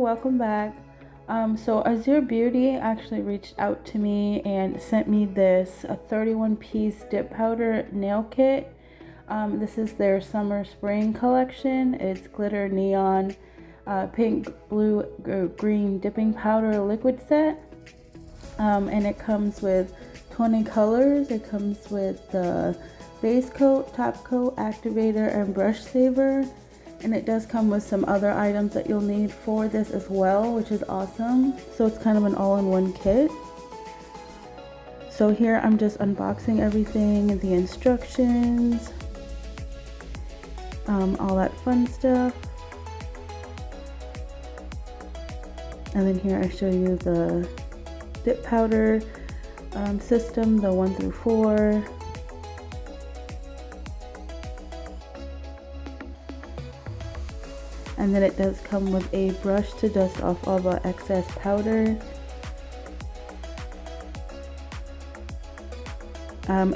welcome back. So AZUREBEAUTY actually reached out to me and sent me this 31-piece dip powder nail kit. This is their summer spring collection. It's glitter, neon, pink, blue, green dipping powder liquid set. And it comes with 20 colors. It comes with the base coat, top coat, activator, and brush saver. And it does come with some other items that you'll need for this as well, which is awesome. So it's kind of an all-in-one kit. So here I'm just unboxing everything and the instructions, all that fun stuff. And then here I show you the dip powder system, the 1 through 4. And then it does come with a brush to dust off all the excess powder.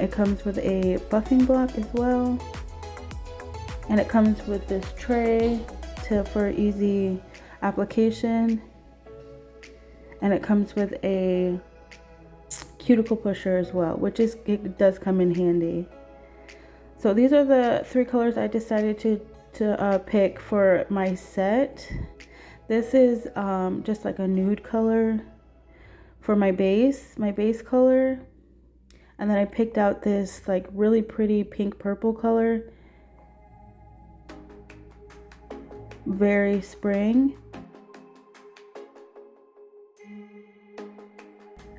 It comes with a buffing block as well. And it comes with this tray for easy application. And it comes with a cuticle pusher as well, which it does come in handy. So these are the 3 colors I decided to pick for my set. This is just like a nude color for my base color, and then I picked out this like really pretty pink purple color, very spring.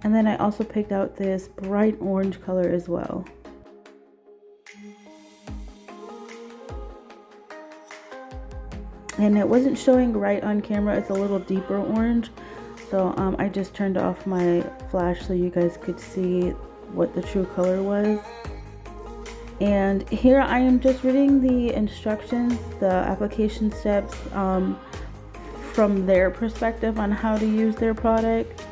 And then I also picked out this bright orange color as well. And it wasn't showing right on camera. It's a little deeper orange, so I just turned off my flash so you guys could see what the true color was. And here I am just reading the instructions, the application steps, from their perspective on how to use their product.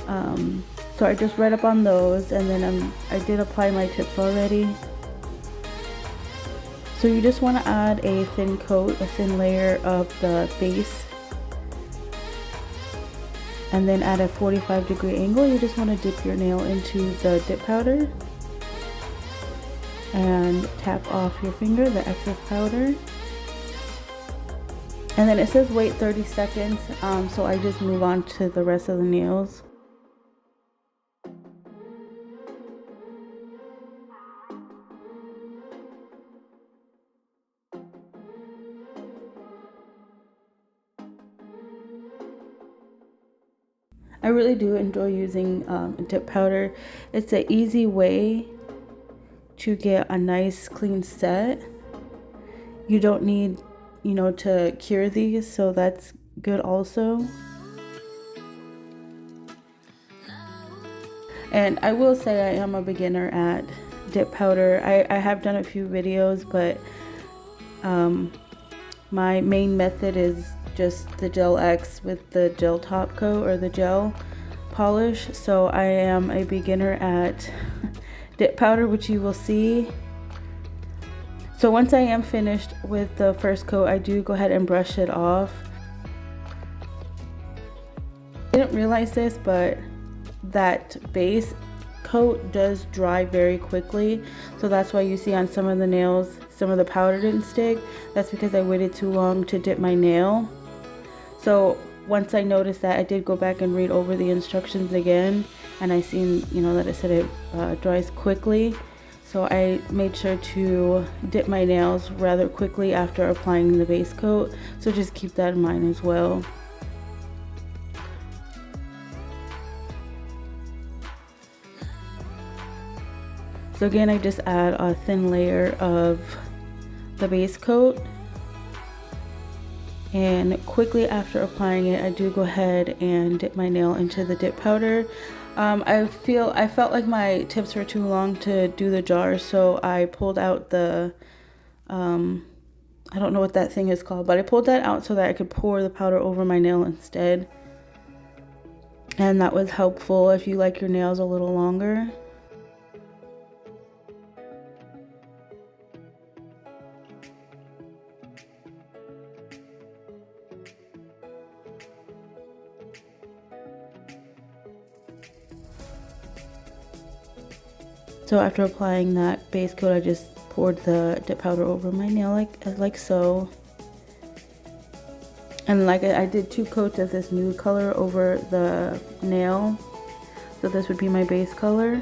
So I just read up on those, and then I did apply my tips already. So you just want to add a thin coat, a thin layer of the base, and then at a 45-degree angle you just want to dip your nail into the dip powder and tap off your finger the excess powder. And then it says wait 30 seconds, so I just move on to the rest of the nails. I really do enjoy using dip powder. It's an easy way to get a nice clean set. You don't need, to cure these, so that's good also. And I will say I am a beginner at dip powder. I have done a few videos, but my main method is just the Gel X with the gel top coat or the gel polish. So I am a beginner at dip powder, which you will see. So once I am finished with the first coat, I do go ahead and brush it off. I didn't realize this, but that base coat does dry very quickly, so that's why you see on some of the nails some of the powder didn't stick. That's because I waited too long to dip my nail. So once I noticed that, I did go back and read over the instructions again, and I seen that it said it dries quickly, so I made sure to dip my nails rather quickly after applying the base coat. So just keep that in mind as well. So again, I just add a thin layer of the base coat, and quickly after applying it, I do go ahead and dip my nail into the dip powder. I felt like my tips were too long to do the jar, so I pulled out the I don't know what that thing is called, but I pulled that out so that I could pour the powder over my nail instead, and that was helpful if you like your nails a little longer. So after applying that base coat, I just poured the dip powder over my nail like so. And like I did 2 coats of this nude color over the nail. So this would be my base color.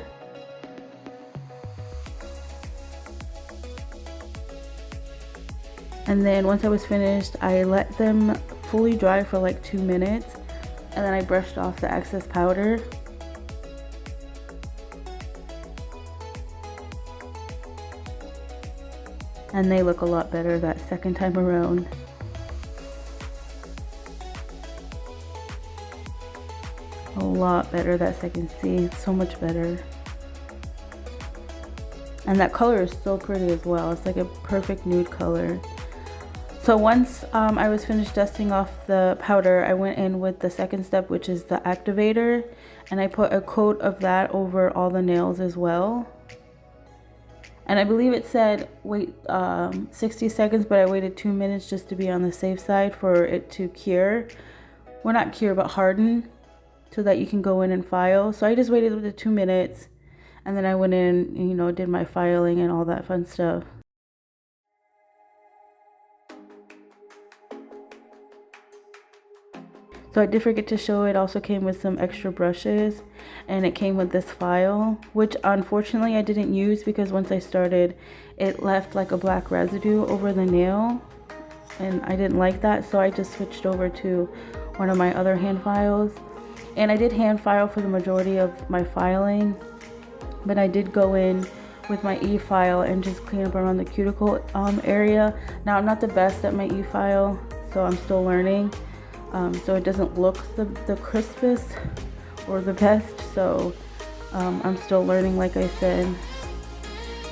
And then once I was finished, I let them fully dry for like 2 minutes. And then I brushed off the excess powder. And they look a lot better that second time around. A lot better that second. See, so much better. And that color is so pretty as well. It's like a perfect nude color. So once I was finished dusting off the powder, I went in with the second step, which is the activator, and I put a coat of that over all the nails as well. And I believe it said wait 60 seconds, but I waited 2 minutes just to be on the safe side for it to cure. Well, not cure, but harden, so that you can go in and file. So I just waited the 2 minutes, and then I went in and, you know, did my filing and all that fun stuff. So I did forget to show, it also came with some extra brushes, and it came with this file, which unfortunately I didn't use because once I started, it left like a black residue over the nail, and I didn't like that, so I just switched over to one of my other hand files. And I did hand file for the majority of my filing, but I did go in with my e-file and just clean up around the cuticle area. Now I'm not the best at my e-file, so I'm still learning. So it doesn't look the crispest or the best, so I'm still learning, like I said.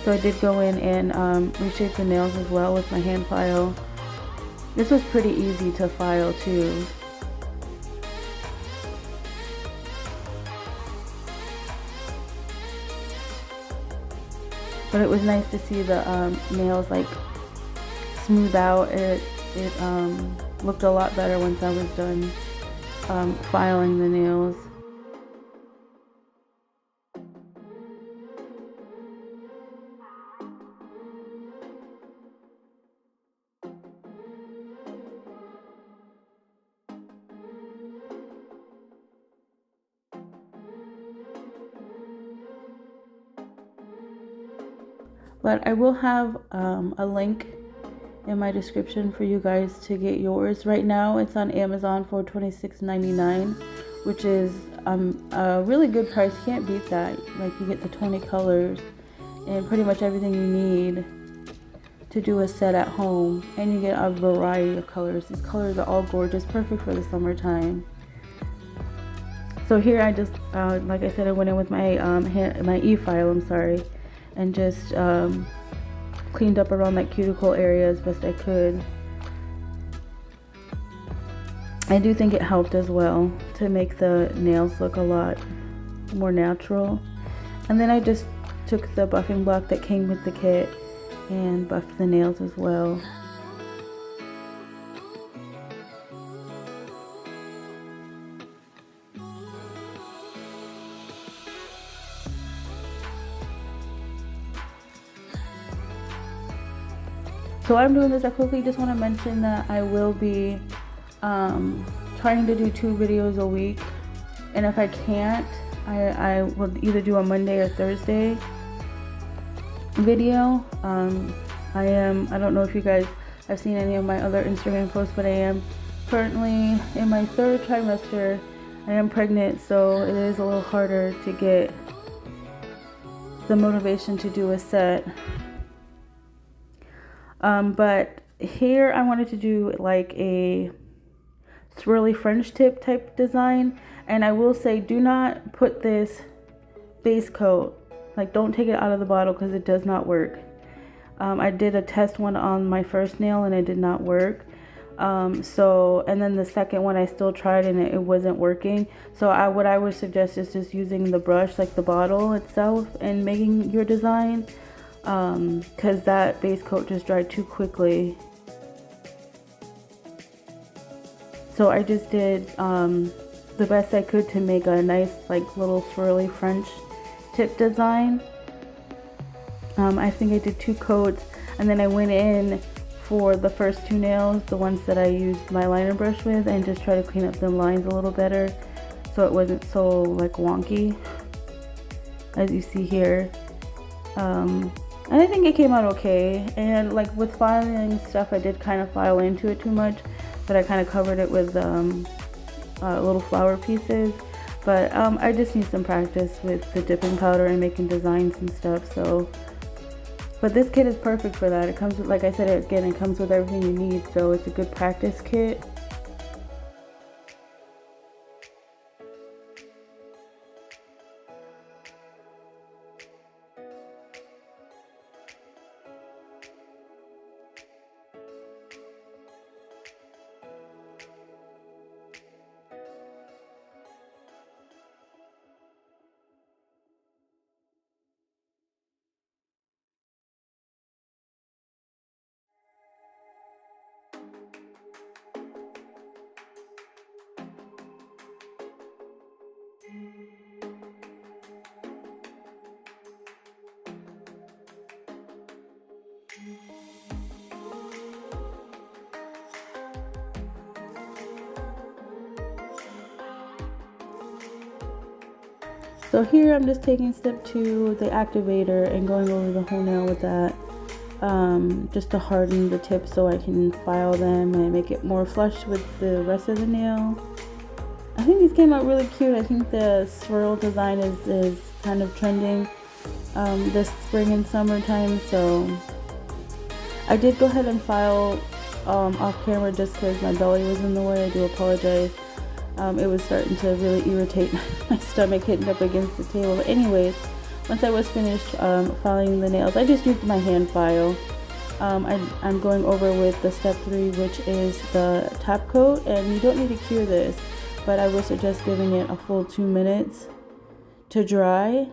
So I did go in and reshape the nails as well with my hand file. This was pretty easy to file too. But it was nice to see the nails like smooth out. It looked a lot better once I was done filing the nails. But I will have a link in my description for you guys to get yours. Right now it's on Amazon for $26.99, which is a really good price. Can't beat that. Like, you get the 20 colors and pretty much everything you need to do a set at home, and you get a variety of colors. These colors are all gorgeous, perfect for the summertime. So here I just like I said, I went in with my my e-file, I'm sorry, and just cleaned up around that cuticle area as best I could. I do think it helped as well to make the nails look a lot more natural. And then I just took the buffing block that came with the kit and buffed the nails as well. So I'm doing this, I quickly just want to mention that I will be trying to do 2 videos a week, and if I can't, I will either do a Monday or Thursday video. I don't know if you guys have seen any of my other Instagram posts, but I am currently in my 3rd trimester. I am pregnant, so it is a little harder to get the motivation to do a set. But here I wanted to do like a swirly French tip type design, and I will say, do not put this base coat, like, don't take it out of the bottle because it does not work. I did a test one on my first nail and it did not work. And then the second one I still tried and it wasn't working. So what I would suggest is just using the brush, like the bottle itself, and making your design. Because that base coat just dried too quickly. So I just did the best I could to make a nice, like, little swirly French tip design. I think I did 2 coats, and then I went in for the first 2 nails, the ones that I used my liner brush with, and just try to clean up the lines a little better so it wasn't so like wonky as you see here. And I think it came out okay. And like with filing stuff, I did kind of file into it too much, but I kind of covered it with little flower pieces. But I just need some practice with the dipping powder and making designs and stuff. So, but this kit is perfect for that. It comes with, like I said again, it comes with everything you need. So it's a good practice kit. So here I'm just taking step 2, the activator, and going over the whole nail with that, just to harden the tips so I can file them and make it more flush with the rest of the nail. I think these came out really cute. I think the swirl design is kind of trending this spring and summertime, so I did go ahead and file off camera just because my belly was in the way. I do apologize. It was starting to really irritate my stomach hitting up against the table. But anyways, once I was finished filing the nails, I just used my hand file. I'm going over with the step 3, which is the top coat, and you don't need to cure this, but I would suggest giving it a full 2 minutes to dry.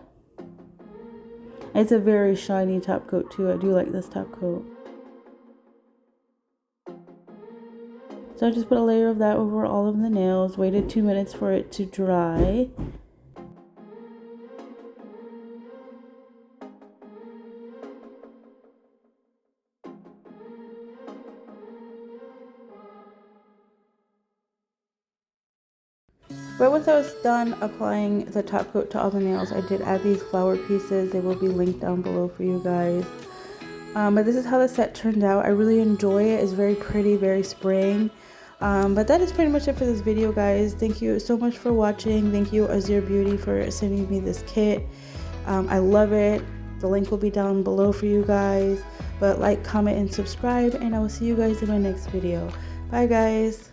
It's a very shiny top coat too. I do like this top coat. So I just put a layer of that over all of the nails, waited 2 minutes for it to dry. But once I was done applying the top coat to all the nails, I did add these flower pieces. They will be linked down below for you guys. But this is how the set turned out. I really enjoy it. It's very pretty, very spring. But that is pretty much it for this video, guys. Thank you so much for watching. Thank you, AZUREBEAUTY, for sending me this kit. I love it. The link will be down below for you guys. But like, comment, and subscribe, and I will see you guys in my next video. Bye, guys.